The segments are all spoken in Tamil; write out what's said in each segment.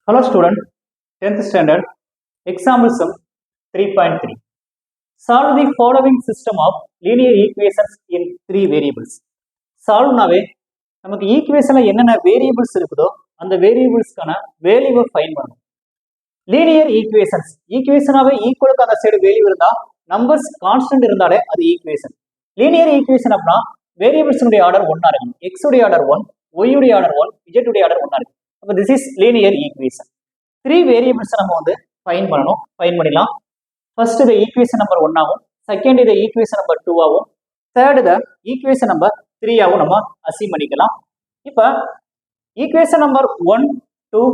Hello student, 10th standard, example sum 3.3. Solve the following system of linear equations in 3 variables. Solve நாவே நமக்கு ஈக்குவேஷன்ல என்னென்ன வேரியபிள்ஸ் இருக்குதோ அந்த வேரியபிள்ஸ்க்கான வேல்யூவை ஃபைண்ட் பண்ணணும். லீனியர் ஈக்குவேஷன்ஸ் ஈக்குவேஷனாவே ஈக்குவலுக்கு அந்த சைடு வேல்யூ இருந்தா நம்பர்ஸ் கான்ஸ்டன்ட் இருந்தாலே அது ஈக்குவேஷன். லீனியர் ஈக்குவேஷன் அப்படின்னா வேரியபிள்ஸுடைய ஆர்டர் ஒன்னா இருக்கும். எக்ஸ் உடைய ஆர்டர் 1, ஒய் உடைய ஆர்டர் 1, இஜெட் உடைய ஆர்டர் ஒன்னா இருக்கும். அப்போ this is linear equation. 3 variables நம்ம வந்து ஃபைண்ட் பண்ணணும். ஃபைண்ட் பண்ணிடலாம். ஃபர்ஸ்ட் இதை ஈக்குவேஷன் நம்பர் 1 ஆகும், செகண்ட் இதை ஈக்குவேஷன் நம்பர் 2 ஆகும், தேர்ட் இதை ஈக்குவேஷன் நம்பர் 3 ஆகும் நம்ம அசீவ் பண்ணிக்கலாம். இப்போ ஈக்குவேஷன் நம்பர் 1, 2,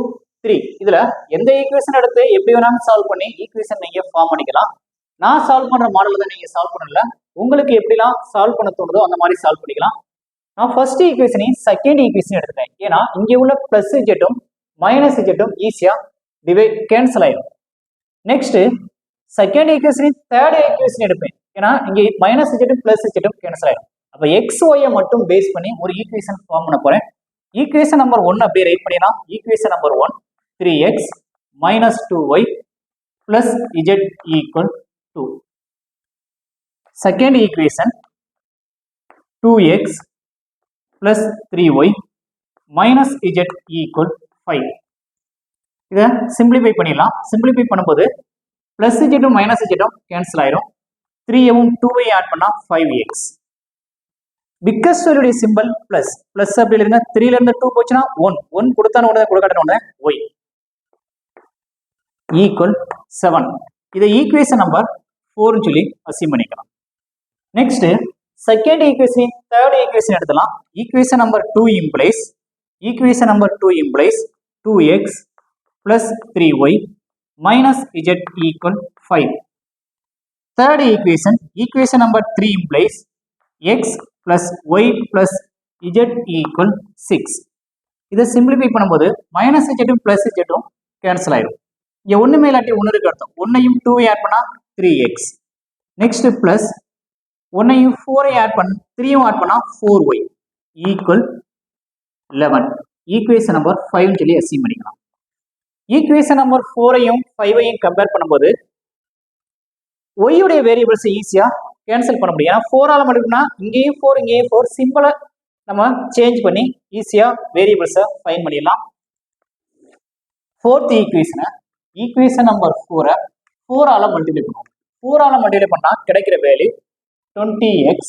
3 இதுல எந்த ஈக்குவேஷன் எடுத்து எப்படி வேணாலும் சால்வ் பண்ணி ஈக்குவேஷன் நீங்க ஃபார்ம் பண்ணிக்கலாம். நான் சால்வ் பண்ற மாடல் தான் நீங்க சால்வ் பண்ணல, உங்களுக்கு எப்படிலாம் சால்வ் பண்ண தோணுதோ அந்த மாதிரி சால்வ் பண்ணிக்கலாம். நான் ஃபர்ஸ்ட் ஈக்குவேஷனையும் செகண்ட் ஈக்குவேஷன் எடுத்துட்டேன். ஏன்னா இங்க உள்ள பிளஸ் இஜெட்டும் மைனஸ் இஜெட்டும் ஈஸியா கேன்சல் ஆயிடும். நெக்ஸ்ட் செகண்ட் ஈக்குவேஷனையும் தேர்ட் ஈக்குவேஷன் எடுப்பேன். ஏன்னா இங்க மைனஸ் இஜெட்டும் பிளஸ் இஜெட்டும் கேன்சல் ஆயிடும். அப்ப எக்ஸ் ஒய்யை மட்டும் பேஸ் பண்ணி ஒரு ஈக்குவேஷன் ஃபார்ம் பண்ண போறேன். ஈக்குவேஷன் நம்பர் 1 அப்படியே ரைட் பண்ணிடலாம். Equation number 1 3x minus 2y plus z equal 2. Second equation 2x plus 3y minus z equal 5. இதை சிம்பிளிஃபை பண்ணிடலாம். சிம்பிளிஃபை பண்ணும்போது பிளஸ் இஜெட்டும் மைனஸ் இஜெட்டும் கேன்சல் ஆயிரும். 3யும் 2y ஆட் பண்ணா 5x. பிக்கஸ்ட் வேல்யூடைய சிம்பிள் பிளஸ். பிளஸ் அப்படி இருங்க, 3ல இருந்து 2 போச்சுன்னா 1. 1 கொடுத்தான உடனே கொடுக்காட்ட உடனே y ஈக்குவல் 7. இதை ஈக்குவேஷன் நம்பர் 4 சொல்லி அசீவ் பண்ணிக்கலாம். Next second equation third equation எடுத்துலாம். Equation number 2 implies 2x plus 3y minus z equal 5. Third equation number 3 implies x plus y plus z equal 6. இதை சிம்பிளிஃபை பண்ணும்போது மைனஸ் இஜெட்டும் பிளஸ் இஜெட்டும் கேன்சல் ஆயிடும். இங்கே ஒன்றுமே இல்லாட்டி ஒன்று இருக்கு அர்த்தம். 1ஐயும் 2ஐ ஆட் பண்ணா 3x. நெக்ஸ்ட் பிளஸ் 1ஐயும் 4ஐ ஆட் பண்ண 3யும் ஆட் பண்ணா 4y ஈக்குவல் 11. ஈக்குவேஷன் நம்பர் 5 சொல்லி அசீவ் பண்ணிக்கலாம். ஈக்குவேஷன் நம்பர் 4ஐயும் 5ஐயும் கம்பேர் பண்ணும்போது y உடைய வேரியபிள்ஸ் ஈஸியா கேன்சல் பண்ண முடியும். ஏன்னா 4ஆல மட்டும்னா இங்கேயும் 4 இங்கேயும் 4 சிம்பிளா நம்ம சேஞ்ச் பண்ணி ஈஸியா வேரியபிள்ஸை ஃபைண்ட் பண்ணிடலாம். ஃபோர்த் ஈக்குவேஷன் நம்பர் 4ஐ 4ஆல மல்டிப்ளை பண்ணுவோம். 4ஆல மல்டிப்ளை பண்ணா கிடைக்கிற value 20x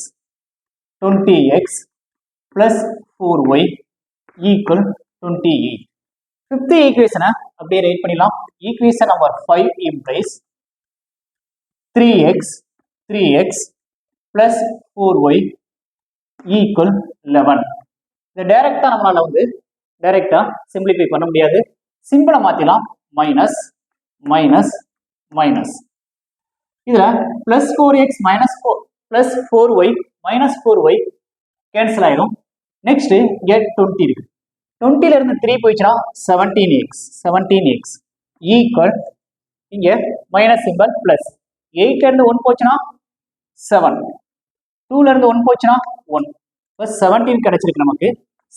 plus 4y equal 28. Fifth ஈக்குவேஷனை அப்படியே ரைட் பண்ணிடலாம். Equation number 5 implies 3x plus 4y equal 11. இந்த டைரக்டா நம்மளால வந்து டைரக்டா சிம்பிளிஃபை பண்ண முடியாது. சிம்பிளா மாத்திடலாம். மைனஸ் மைனஸ் மைனஸ் இதுல plus 4x minus 4 plus 4y minus 4y cancel ஆயிடும். நெக்ஸ்ட் இங்க 20 இருக்கு. 20ல இருந்து 3 போயிடுச்சுன்னா 17x ஈக்குவல் இங்க மைனஸ் சிம்பிள் பிளஸ் 8ல இருந்து 1 போச்சுன்னா 7, 2ல இருந்து 1 போச்சுன்னா 1 பிளஸ் 17 கிடைச்சிருக்கு. நமக்கு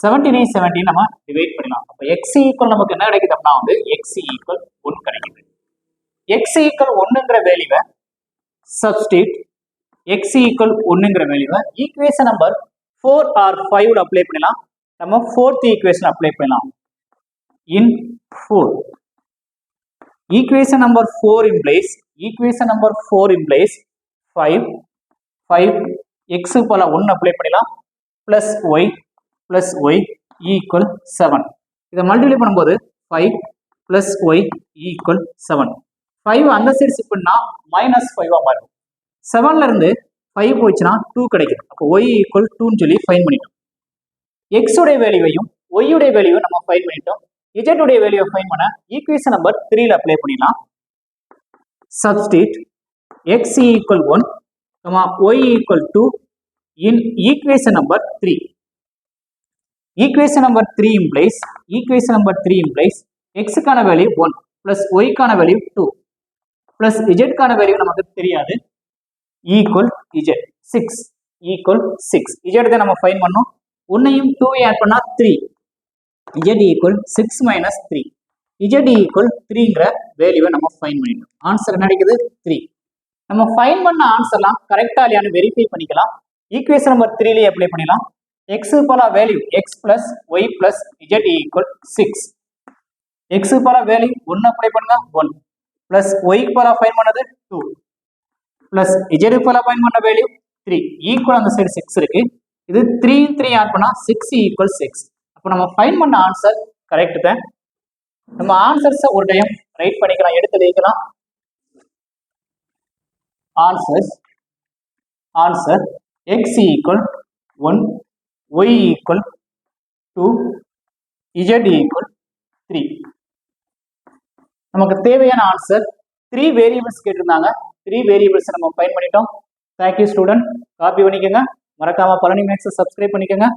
17 நம்ம டிவைட் பண்ணலாம். அப்போ x ஈக்குவல் நமக்கு என்ன கிடைக்குது அப்படின்னா வந்து x ஈக்குவல் 1 கிடைக்குது. x ஈக்குவல் 1ங்கிற வேல்யூவை சப்ஸ்டிட் x ஈக்குவல் 1ங்கிற வேல்யூவை ஈக்குவேஷன் நம்பர் 4 ஆர் 5 அப்ளை பண்ணலாம். நம்ம ஃபோர்த் ஈக்குவேஷன் அப்ளை பண்ணலாம். இன் 4 ஈக்குவேஷன் நம்பர் 4 implies 5 x போல 1 அப்ளை பண்ணலாம். Plus y equal 7. இதை மல்டிப்ளை பண்ணும்போது 5 பிளஸ் y ஈக்குவல் 7. 5 அந்த சைடு ஷிஃப்ட் பண்ணா மைனஸ் 5 மாறும். 7ல இருந்து 5 போச்சுன்னா 2 கிடைக்குது. அப்போ y ஈக்குவல் 2ன்னு சொல்லி ஃபைண்ட் பண்ணிட்டோம். x உடைய வேல்யூவையும் y உடைய வேல்யூவை நம்ம ஃபைண்ட் பண்ணிட்டோம். z உடைய வேல்யூவை ஃபைண்ட் பண்ண ஈக்குவேஷன் நம்பர் 3ல அப்ளை பண்ணிடலாம். Substitute x equal 1, y equal 2 இன் equation number 3. Equation number 3 implies x க்கான வேல்யூ 1 பிளஸ் y க்கான வேல்யூ 2 பிளஸ் z க்கான வேல்யூ நமக்கு தெரியாது ஈக்குவல் z 6 தான் நம்ம ஃபைண்ட் பண்ணோம். 1ஐயும் 2ஐயும் ஆட் பண்ணா 3 z equal 6 minus 3 Z equal 3ங்கிற வேல்யூவை நம்ம ஃபைன் பண்ணிட்டோம். ஆன்சர் என்ன கிடைக்குது 3. நம்ம ஃபைன் பண்ண ஆன்சர்லாம் கரெக்டா இல்லையான்னு வெரிஃபை பண்ணிக்கலாம். ஈக்குவேஷன் நம்பர் 3லயே அப்ளை பண்ணிடலாம். x போல value x plus y plus z equal 6. x போல வேல்யூ 1 அப்ளை பண்ணுங்க 1 plus y போல ஃபைன் பண்ணது 2 plus z போல ஃபைன் பண்ண வேல்யூ 3 ஈக்குவல் அந்த சைடு 6 இருக்கு. இது 3 3 ஆட் பண்ணா 6 equal 6. அப்போ நம்ம ஃபைன் பண்ண ஆன்சர் கரெக்ட் தான். நம்ம ஆன்சர்ஸ் ஒரு டைம் ரைட் பண்ணிக்கலாம், எடுத்து வைக்கலாம். Answer x equal 1, y equal 2, z equal 3. நமக்கு தேவையான ஆன்சர் 3 வேரியபிள்ஸ் கேட்டிருந்தாங்க. 3 வேரியபிள்ஸ் நம்ம ஃபைண்ட் பண்ணிட்டோம். Thank you student. காப்பி பண்ணிக்கோங்க. மறக்காம பழனி மேக்ஸ் சப்ஸ்கிரைப் பண்ணிக்கோங்க.